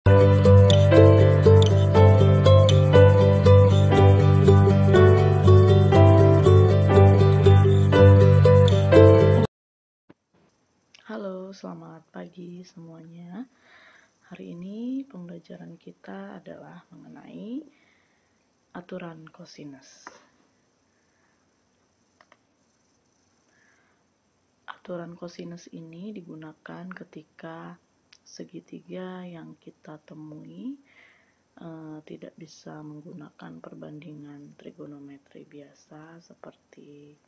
Halo, selamat pagi semuanya. Hari ini pembelajaran kita adalah mengenai aturan kosinus. Aturan kosinus ini digunakan ketika segitiga yang kita temui tidak bisa menggunakan perbandingan trigonometri biasa seperti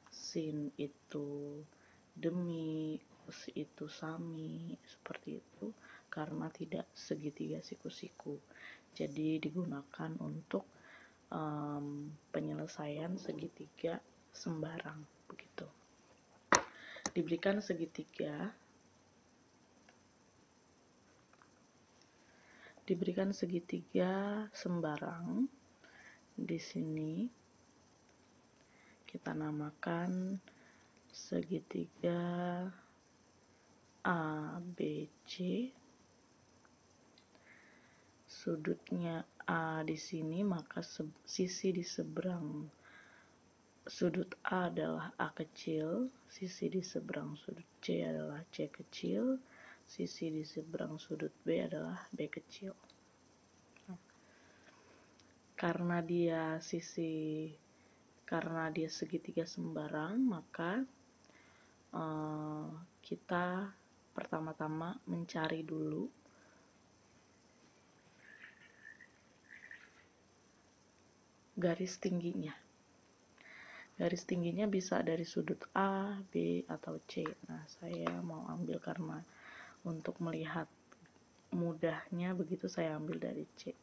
sin itu demi, cos itu sami, seperti itu, karena tidak segitiga siku-siku. Jadi digunakan untuk penyelesaian segitiga sembarang, begitu. Diberikan segitiga sembarang. Di sini kita namakan segitiga ABC. Sudutnya A di sini, maka sisi di seberang sudut A adalah A kecil, sisi di seberang sudut C adalah C kecil, sisi di seberang sudut B adalah B kecil. Karena dia segitiga sembarang, maka kita pertama-tama mencari dulu garis tingginya. Garis tingginya bisa dari sudut A, B, atau C. Nah, saya mau ambil karena untuk melihat mudahnya begitu, saya ambil dari C.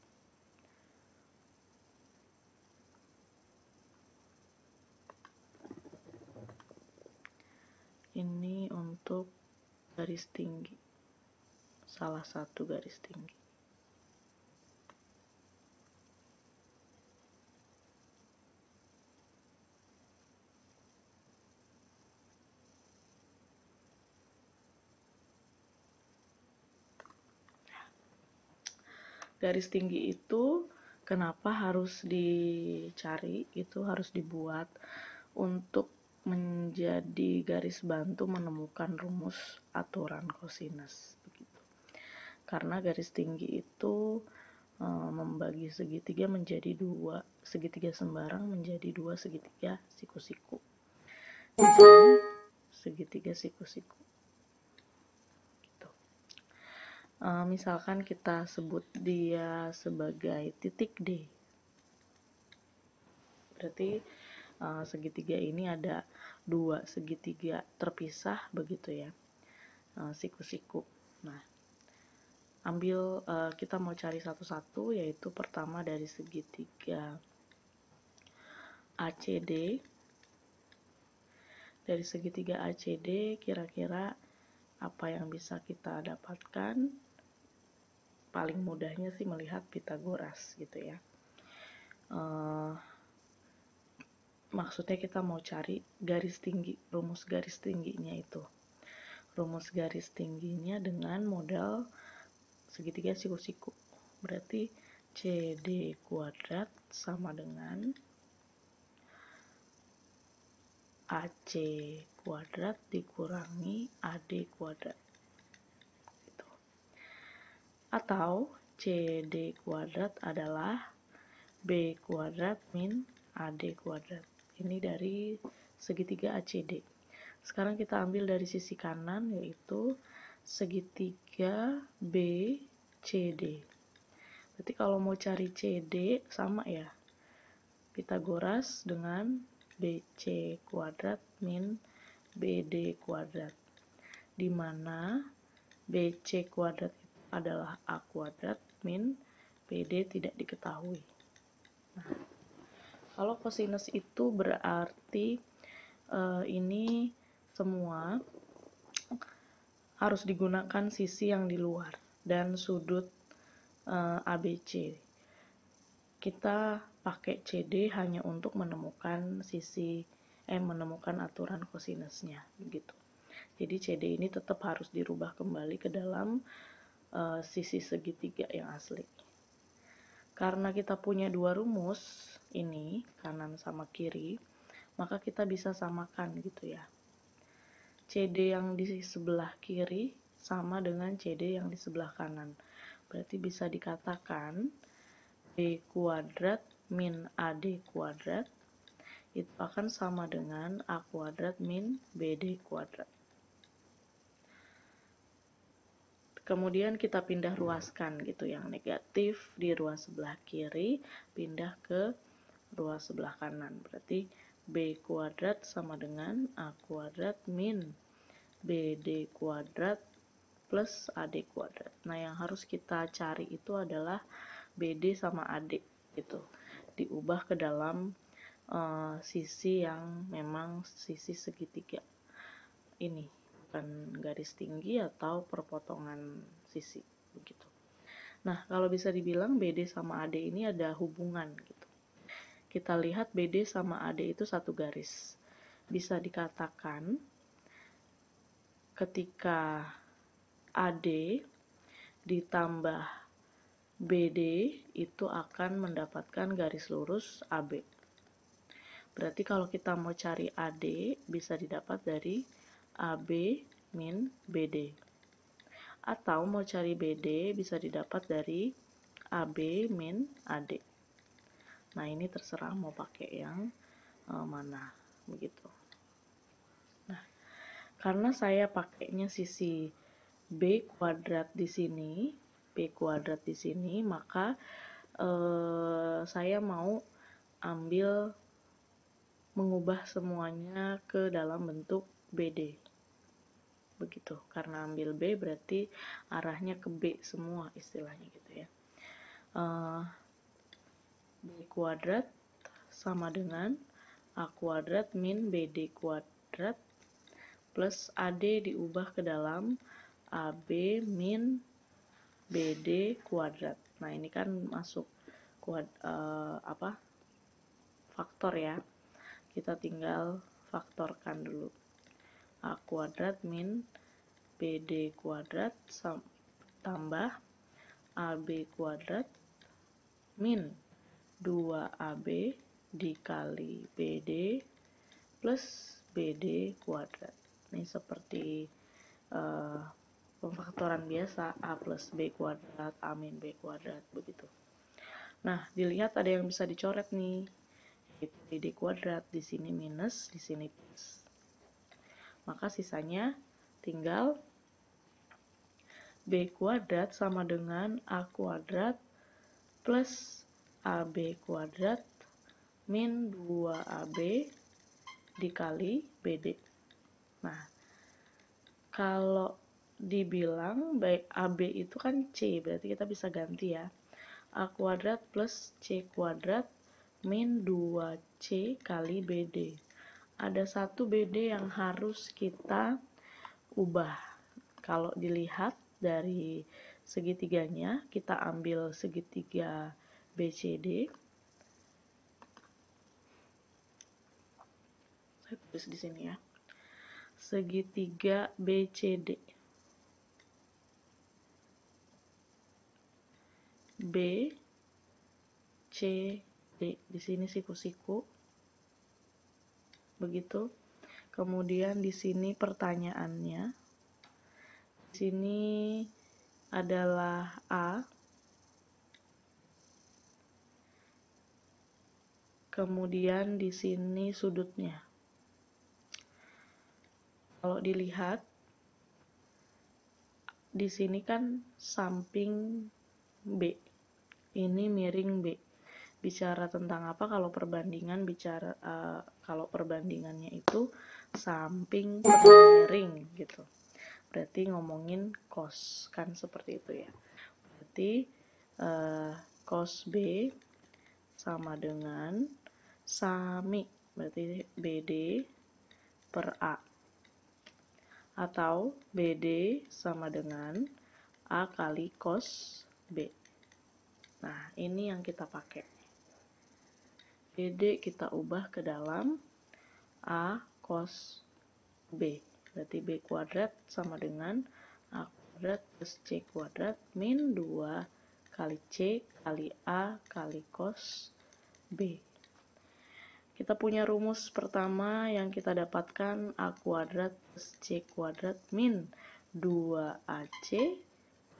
Ini untuk garis tinggi, salah satu garis tinggi. Garis tinggi itu kenapa harus dicari, itu harus dibuat untuk menjadi garis bantu menemukan rumus aturan kosinus, begitu. Karena garis tinggi itu membagi segitiga menjadi dua, segitiga sembarang menjadi dua segitiga siku-siku. Di sini segitiga siku-siku. Gitu. Misalkan kita sebut dia sebagai titik D. Berarti segitiga ini ada dua segitiga terpisah, begitu ya, siku-siku. Nah, kita mau cari satu-satu, yaitu pertama dari segitiga ACD. Dari segitiga ACD kira-kira apa yang bisa kita dapatkan? Paling mudahnya sih melihat Pitagoras, gitu ya. Maksudnya kita mau cari garis tinggi, rumus garis tingginya itu. Rumus garis tingginya dengan modal segitiga siku-siku. Berarti CD kuadrat sama dengan AC kuadrat dikurangi AD kuadrat. Gitu. Atau CD kuadrat adalah B kuadrat min AD kuadrat. Ini dari segitiga ACD. Sekarang kita ambil dari sisi kanan, yaitu segitiga BCD. Berarti kalau mau cari CD sama ya, Pitagoras dengan BC kuadrat min BD kuadrat, di mana BC kuadrat itu adalah A kuadrat min BD tidak diketahui. Nah, kalau kosinus itu berarti ini semua harus digunakan sisi yang di luar dan sudut ABC. Kita pakai CD hanya untuk menemukan menemukan aturan kosinusnya, begitu. Jadi CD ini tetap harus dirubah kembali ke dalam sisi segitiga yang asli. Karena kita punya dua rumus ini, kanan sama kiri, maka kita bisa samakan gitu ya. CD yang di sebelah kiri sama dengan CD yang di sebelah kanan. Berarti bisa dikatakan B kuadrat min AD kuadrat itu akan sama dengan A kuadrat min BD kuadrat. Kemudian kita pindah ruaskan gitu, yang negatif di ruas sebelah kiri pindah ke ruas sebelah kanan. Berarti B kuadrat sama dengan A kuadrat min BD kuadrat plus AD kuadrat. Nah, yang harus kita cari itu adalah BD sama AD gitu. Diubah ke dalam sisi yang memang sisi segitiga ini, bukan garis tinggi atau perpotongan sisi begitu. Nah, kalau bisa dibilang BD sama AD ini ada hubungan gitu. Kita lihat BD sama AD itu satu garis. Bisa dikatakan ketika AD ditambah BD itu akan mendapatkan garis lurus AB. Berarti kalau kita mau cari AD bisa didapat dari AB min BD. Atau mau cari BD bisa didapat dari AB min AD. Nah, ini terserah mau pakai yang mana begitu. Nah, karena saya pakainya sisi B kuadrat di sini, maka saya mau mengubah semuanya ke dalam bentuk BD. Begitu, karena ambil B berarti arahnya ke B semua istilahnya gitu ya. B kuadrat sama dengan A kuadrat min BD kuadrat plus AD diubah ke dalam AB min BD kuadrat. Nah, ini kan masuk faktor ya. Kita tinggal faktorkan dulu. A kuadrat min BD kuadrat tambah AB kuadrat min 2AB dikali BD plus BD kuadrat. Ini seperti pemfaktoran biasa, A plus B kuadrat, A min B kuadrat, begitu. Nah, dilihat ada yang bisa dicoret nih, yaitu BD kuadrat, di sini minus, di sini plus. Maka sisanya tinggal B kuadrat sama dengan A kuadrat plus AB kuadrat min 2AB dikali BD. Nah, kalau dibilang baik AB itu kan C, berarti kita bisa ganti ya. A kuadrat plus C kuadrat min 2C kali BD. Ada satu BD yang harus kita ubah. Kalau dilihat dari segitiganya, kita ambil segitiga BCD. Saya tulis di sini ya. Segitiga BCD. B C D, di sini siku-siku. Begitu. Kemudian di sini pertanyaannya. Di sini adalah A. Kemudian di sini sudutnya. Kalau dilihat di sini kan samping B. Ini miring B. Bicara tentang apa kalau perbandingan? Kalau perbandingannya itu samping miring gitu. Berarti ngomongin cos, kan seperti itu ya. Berarti cos B sama dengan sami, berarti BD per A. Atau BD sama dengan A kali cos B. Nah, ini yang kita pakai. BD kita ubah ke dalam A cos B. Berarti B kuadrat sama dengan A kuadrat plus C kuadrat min 2 kali C kali A kali cos B. Kita punya rumus pertama yang kita dapatkan A kuadrat plus C kuadrat min 2AC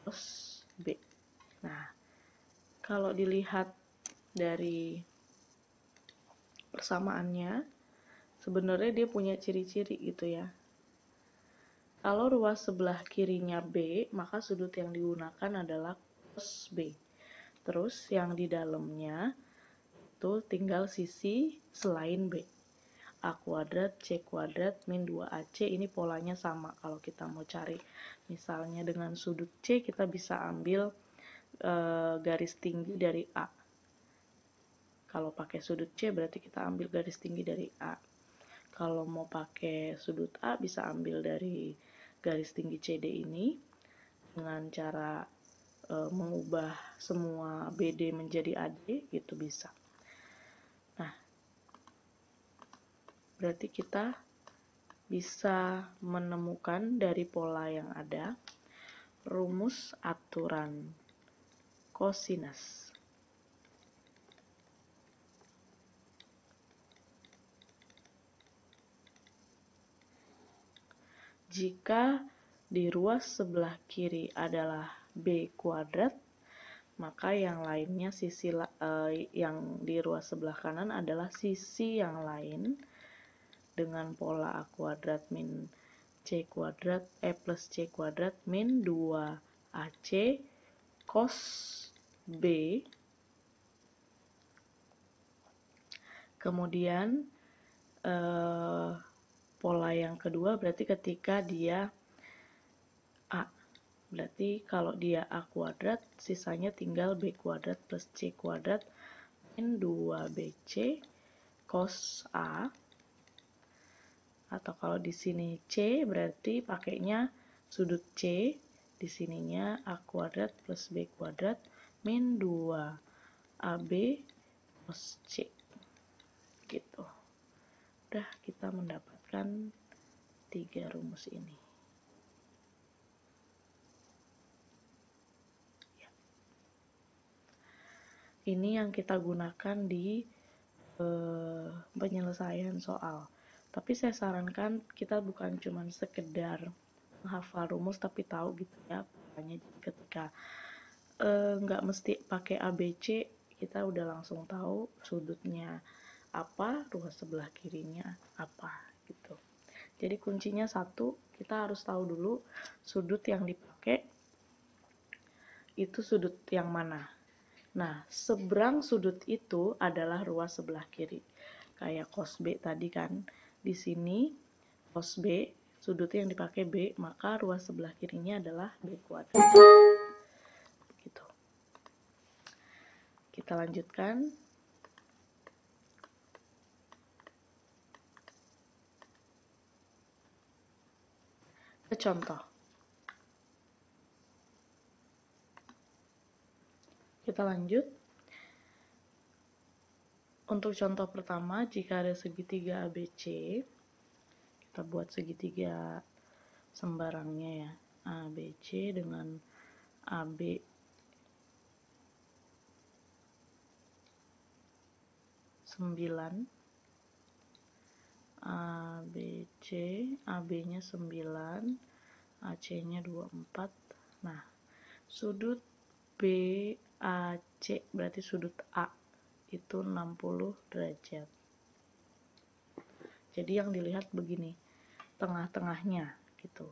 cos B. Nah, kalau dilihat dari persamaannya, sebenarnya dia punya ciri-ciri gitu ya. Kalau ruas sebelah kirinya B, maka sudut yang digunakan adalah cos B. Terus yang di dalamnya itu tinggal sisi selain B. A kuadrat C kuadrat min 2AC, ini polanya sama kalau kita mau cari. Misalnya dengan sudut C kita bisa ambil garis tinggi dari A. Kalau pakai sudut C berarti kita ambil garis tinggi dari A. Kalau mau pakai sudut A bisa ambil dari garis tinggi CD ini dengan cara mengubah semua BD menjadi AD, gitu bisa. Nah, berarti kita bisa menemukan dari pola yang ada rumus aturan kosinus. Jika di ruas sebelah kiri adalah B kuadrat, maka yang lainnya yang di ruas sebelah kanan adalah sisi yang lain dengan pola A kuadrat min C kuadrat plus C kuadrat min 2AC cos B. Kemudian pola yang kedua berarti ketika dia A, berarti kalau dia A kuadrat sisanya tinggal B kuadrat plus C kuadrat min 2BC cos A, atau kalau di sini C berarti pakainya sudut C, di sininya A kuadrat plus B kuadrat min 2AB cos C, gitu. Udah, kita mendapatkan 3 rumus ini. Ya. Ini yang kita gunakan di penyelesaian soal. Tapi saya sarankan kita bukan cuma sekedar menghafal rumus tapi tahu gitu ya. Makanya ketika nggak mesti pakai ABC, kita udah langsung tahu sudutnya apa, ruas sebelah kirinya apa gitu. Jadi kuncinya satu, kita harus tahu dulu sudut yang dipakai itu sudut yang mana. Nah, seberang sudut itu adalah ruas sebelah kiri. Kayak cos B tadi kan, di sini cos B, sudut yang dipakai B, maka ruas sebelah kirinya adalah B kuadrat. Gitu. Kita lanjutkan. Ke contoh. Kita lanjut. Untuk contoh pertama, jika ada segitiga ABC, kita buat segitiga sembarangnya ya. ABC dengan AB 9, ABC, AB-nya 9, AC-nya 24. Nah, sudut BAC berarti sudut A itu 60 derajat. Jadi yang dilihat begini, tengah-tengahnya gitu.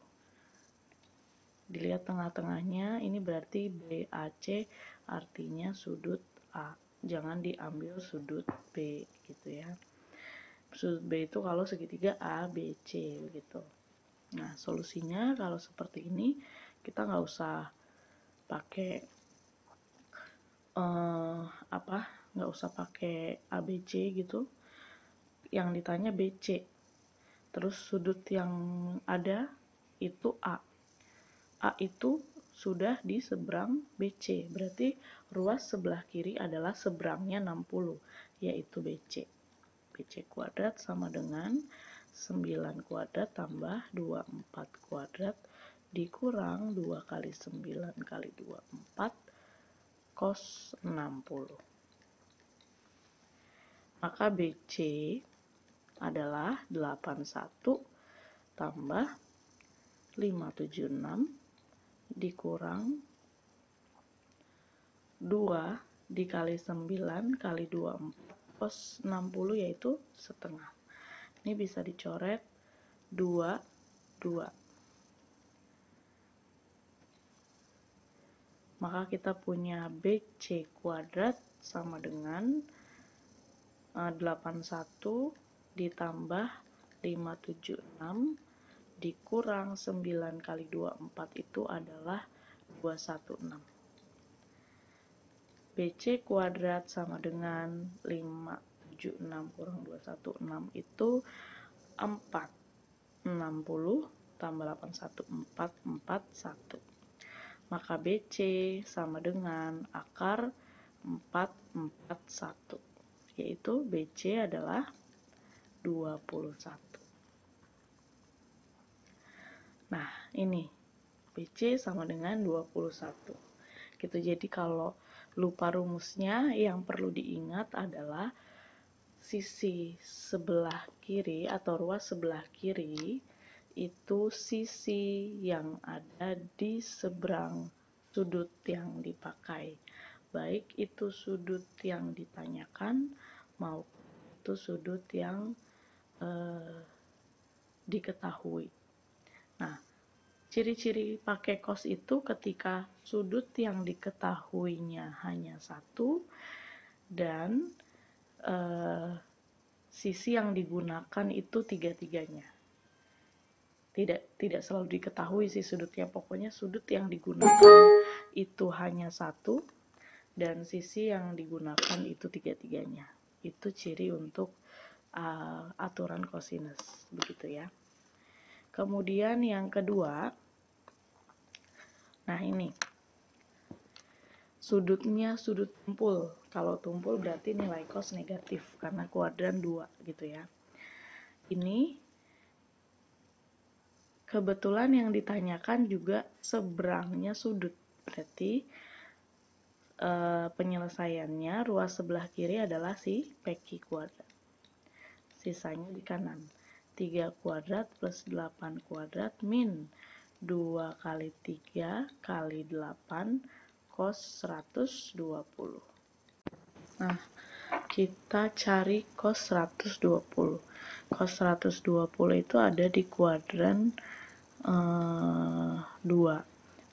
Dilihat tengah-tengahnya, ini berarti BAC artinya sudut A. Jangan diambil sudut B gitu ya. Sudut B itu kalau segitiga ABC begitu. Nah, solusinya kalau seperti ini kita nggak usah pakai nggak usah pakai ABC gitu. Yang ditanya BC. Terus sudut yang ada itu A. A itu sudah di seberang BC. Berarti ruas sebelah kiri adalah seberangnya 60, yaitu BC. BC kuadrat sama dengan 9 kuadrat tambah 24 kuadrat dikurang 2 kali 9 kali 2, 4 cos 60. Maka BC adalah 81 tambah 576 dikurang 2 dikali 9 kali 24 cos 60, yaitu setengah. Ini bisa dicoret 2, 2. Maka kita punya BC kuadrat sama dengan 81 ditambah 576 dikurang 9 kali 24 itu adalah 216. BC kuadrat sama dengan 576 kurang 216 itu 460 tambah 81, 441. Maka BC sama dengan akar 441, yaitu BC adalah 21. Nah, ini BC sama dengan 21. Gitu. Jadi kalau lupa rumusnya, yang perlu diingat adalah sisi sebelah kiri atau ruas sebelah kiri itu sisi yang ada di seberang sudut yang dipakai, baik itu sudut yang ditanyakan maupun itu sudut yang diketahui. Nah, ciri-ciri pakai cos itu ketika sudut yang diketahuinya hanya satu dan sisi yang digunakan itu tiga-tiganya. Tidak selalu diketahui sih sudutnya, pokoknya sudut yang digunakan itu hanya satu dan sisi yang digunakan itu tiga-tiganya. Itu ciri untuk aturan kosinus, begitu ya. Kemudian yang kedua, nah ini sudutnya sudut tumpul. Kalau tumpul berarti nilai cos negatif karena kuadran 2 gitu ya. Ini kebetulan yang ditanyakan juga seberangnya sudut, berarti penyelesaiannya ruas sebelah kiri adalah si PQ kuadrat. Sisanya di kanan. 3 kuadrat plus 8 kuadrat min 2 kali 3 kali 8 cos 120. Nah, kita cari cos 120. Cos 120 itu ada di kuadran 2.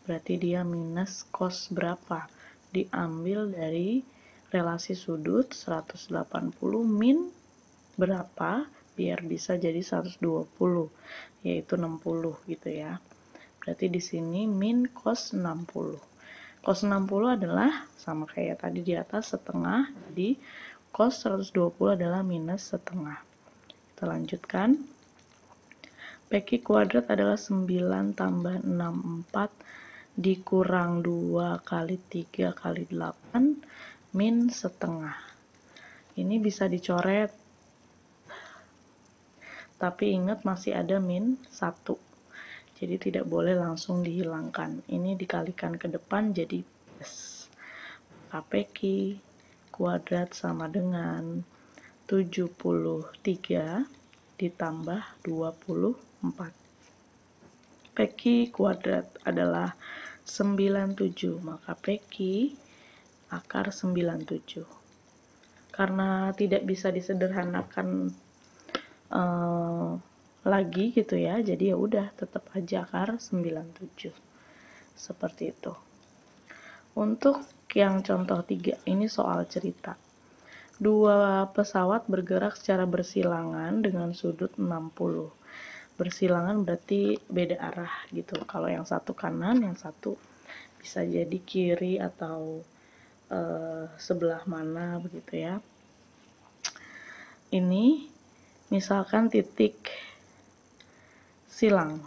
Berarti dia minus cos berapa? Diambil dari relasi sudut 180 min berapa biar bisa jadi 120, yaitu 60 gitu ya. Berarti di sini min cos 60. Cos 60 adalah sama kayak tadi di atas setengah, jadi cos 120 adalah minus setengah. Kita lanjutkan. PQ kuadrat adalah 9 tambah 64 dikurang 2 kali 3 kali 8 min setengah. Ini bisa dicoret, tapi ingat masih ada min 1. Jadi tidak boleh langsung dihilangkan. Ini dikalikan ke depan jadi plus. Maka PQ kuadrat sama dengan 73 ditambah 24. PQ kuadrat adalah 97, maka PQ akar 97. Karena tidak bisa disederhanakan lagi gitu ya, jadi ya udah tetap aja akar 97. Seperti itu. Untuk yang contoh 3, ini soal cerita. 2 pesawat bergerak secara bersilangan dengan sudut 60. Bersilangan berarti beda arah gitu. Kalau yang satu kanan, yang satu bisa jadi kiri atau sebelah mana begitu ya. Ini misalkan titik silang.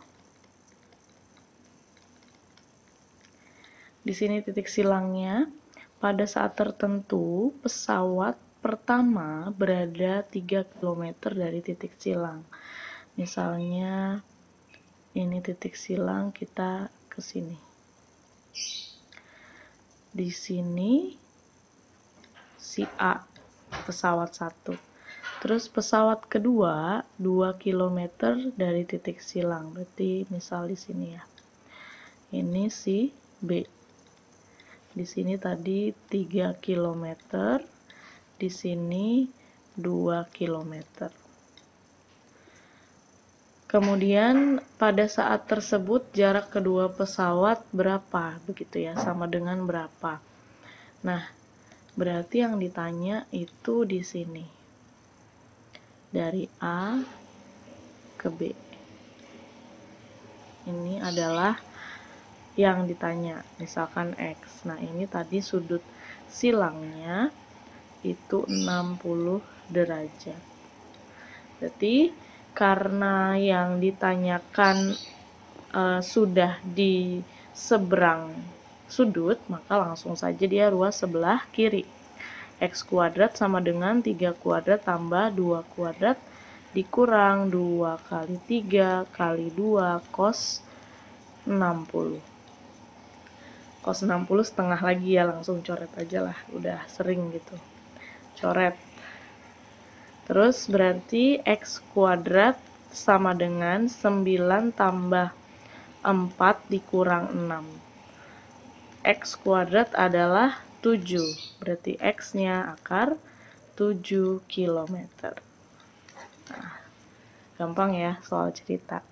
Di sini titik silangnya, pada saat tertentu pesawat pertama berada 3 km dari titik silang. Misalnya ini titik silang, kita ke sini. Di sini si A, pesawat 1. Terus pesawat kedua 2 km dari titik silang. Berarti misal di sini ya. Ini si B. Di sini tadi 3 km. Di sini 2 km. Kemudian pada saat tersebut jarak kedua pesawat berapa? Begitu ya, sama dengan berapa. Nah, berarti yang ditanya itu di sini. Dari A ke B. Ini adalah yang ditanya, misalkan X. Nah, ini tadi sudut silangnya itu 60 derajat. Berarti karena yang ditanyakan sudah di seberang sudut, maka langsung saja dia ruas sebelah kiri. X kuadrat sama dengan 3 kuadrat tambah 2 kuadrat dikurang 2 kali 3 kali 2 cos 60. Cos 60 setengah lagi ya, langsung coret aja lah, udah sering gitu. Coret. Terus berarti X kuadrat sama dengan 9 tambah 4 dikurang 6. X kuadrat adalah 7. Berarti X-nya akar 7 km. Nah, gampang ya soal cerita.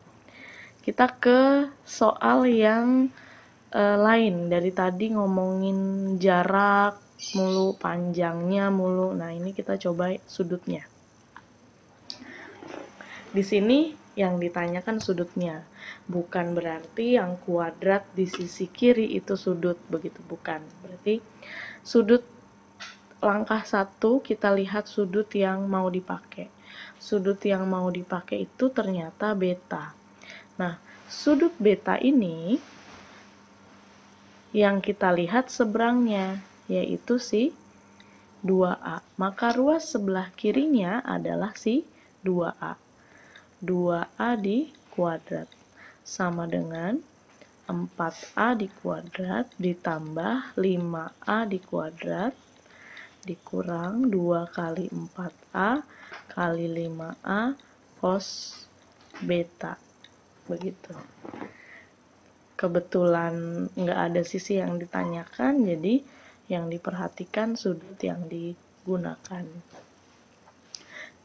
Kita ke soal yang lain. Dari tadi ngomongin jarak mulu, panjangnya mulu. Nah, ini kita coba sudutnya. Di sini yang ditanyakan sudutnya, bukan berarti yang kuadrat di sisi kiri itu sudut, begitu bukan. Berarti sudut langkah 1 kita lihat sudut yang mau dipakai. Sudut yang mau dipakai itu ternyata beta. Nah, sudut beta ini yang kita lihat seberangnya, yaitu si 2A. Maka ruas sebelah kirinya adalah si 2A. 2A di kuadrat sama dengan 4A di kuadrat ditambah 5A di kuadrat dikurang 2 kali 4A kali 5A cos beta. Begitu. Kebetulan nggak ada sisi yang ditanyakan, jadi yang diperhatikan sudut yang digunakan.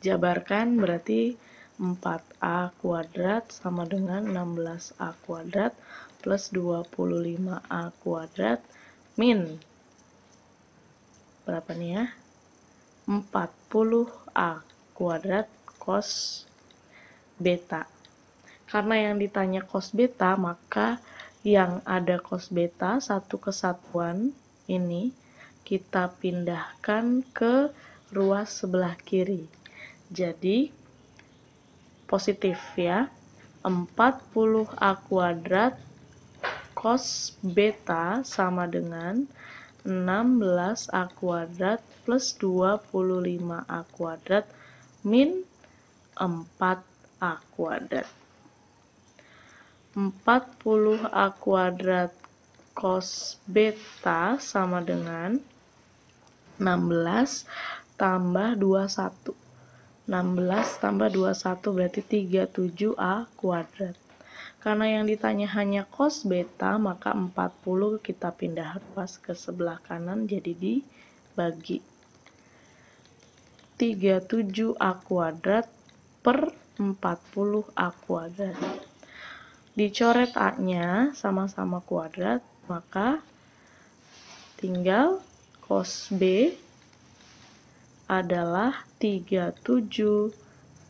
Jabarkan berarti 4A kuadrat sama dengan 16A kuadrat plus 25A kuadrat min berapa nih ya? 40A kuadrat cos beta. Karena yang ditanya cos beta, maka yang ada cos beta satu kesatuan ini kita pindahkan ke ruas sebelah kiri. Jadi positif ya, 40A kuadrat cos beta sama dengan 16A kuadrat plus 25A kuadrat min 4A kuadrat. 40A kuadrat cos beta sama dengan 16 tambah 21. 16 tambah 21 berarti 37A kuadrat. Karena yang ditanya hanya cos beta, maka 40 kita pindah ruas ke sebelah kanan jadi dibagi. 37A kuadrat per 40A kuadrat. Dicoret A-nya sama-sama kuadrat, maka tinggal cos B adalah 37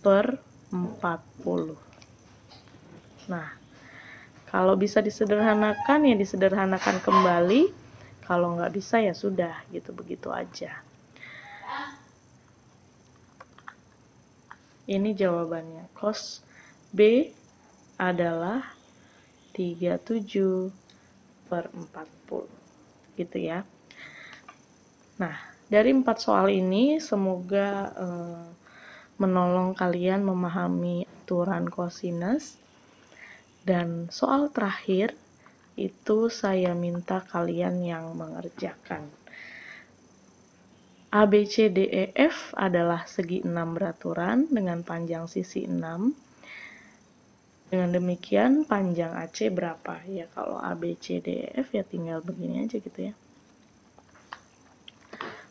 per 40. Nah, kalau bisa disederhanakan ya disederhanakan kembali. Kalau nggak bisa ya sudah, gitu-begitu aja. Ini jawabannya. Cos B adalah 37 per 40. Gitu ya. Nah, dari 4 soal ini semoga menolong kalian memahami aturan kosinus. Dan soal terakhir itu saya minta kalian yang mengerjakan. ABCDEF adalah segi 6 beraturan dengan panjang sisi 6. Dengan demikian panjang AC berapa? Ya kalau ABCDEF ya tinggal begini aja gitu ya.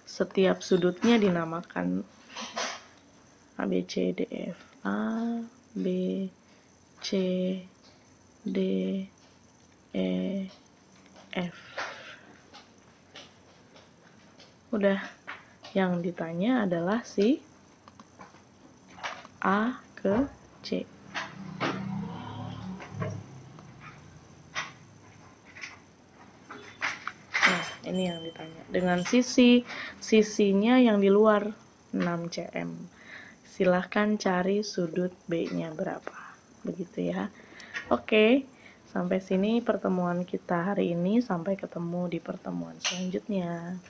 Setiap sudutnya dinamakan ABCDEF. A, B, C, D, E, F. Udah, yang ditanya adalah si A ke C. Nah, ini yang ditanya. Dengan sisinya yang di luar 6 cm. Silahkan cari sudut B-nya berapa. Begitu ya. Oke, sampai sini pertemuan kita hari ini. Sampai ketemu di pertemuan selanjutnya.